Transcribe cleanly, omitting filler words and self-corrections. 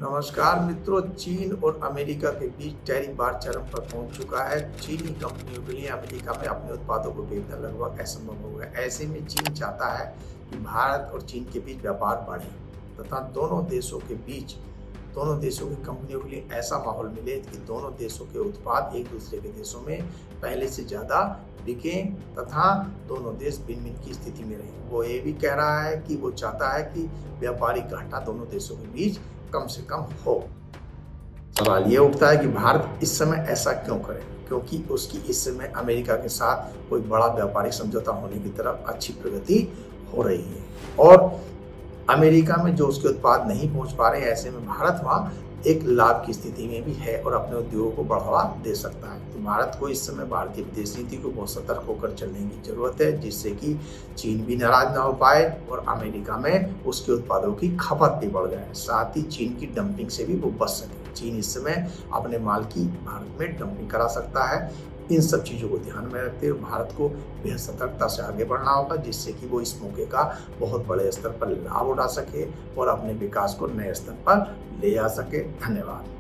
नमस्कार मित्रों, चीन और अमेरिका के बीच टैरिफ बार चरम पर पहुंच चुका है। चीनी कंपनियों के लिए अमेरिका में अपने उत्पादों को बेचना लगभग असंभव हो गया। ऐसे में चीन चाहता है कि भारत और चीन के बीच व्यापार बढ़े तथा दोनों देशों की कंपनियों के लिए ऐसा माहौल मिले कि दोनों देशों के उत्पाद एक दूसरे के देशों में पहले से ज़्यादा बिकें तथा दोनों देश विन विन की स्थिति में रहें। वो ये भी कह रहा है कि वो चाहता है कि व्यापारिक घाटा दोनों देशों के बीच कम से कम हो। सवाल ये उठता है कि भारत इस समय ऐसा क्यों करे, क्योंकि उसकी इस समय अमेरिका के साथ कोई बड़ा व्यापारिक समझौता होने की तरफ अच्छी प्रगति हो रही है और अमेरिका में जो उसके उत्पाद नहीं पहुंच पा रहे हैं, ऐसे में भारत वहाँ एक लाभ की स्थिति में भी है और अपने उद्योगों को बढ़ावा दे सकता है। तो भारत को इस समय भारतीय विदेश नीति को बहुत सतर्क होकर चलने की जरूरत है, जिससे कि चीन भी नाराज ना हो पाए और अमेरिका में उसके उत्पादों की खपत भी बढ़ जाए, साथ ही चीन की डंपिंग से भी वो बच सके। चीन इस समय अपने माल की भारत में डंपिंग करा सकता है। इन सब चीज़ों को ध्यान में रखते हुए भारत को बेहद सतर्कता से आगे बढ़ना होगा, जिससे कि वो इस मौके का बहुत बड़े स्तर पर लाभ उठा सके और अपने विकास को नए स्तर पर ले जा सके। धन्यवाद।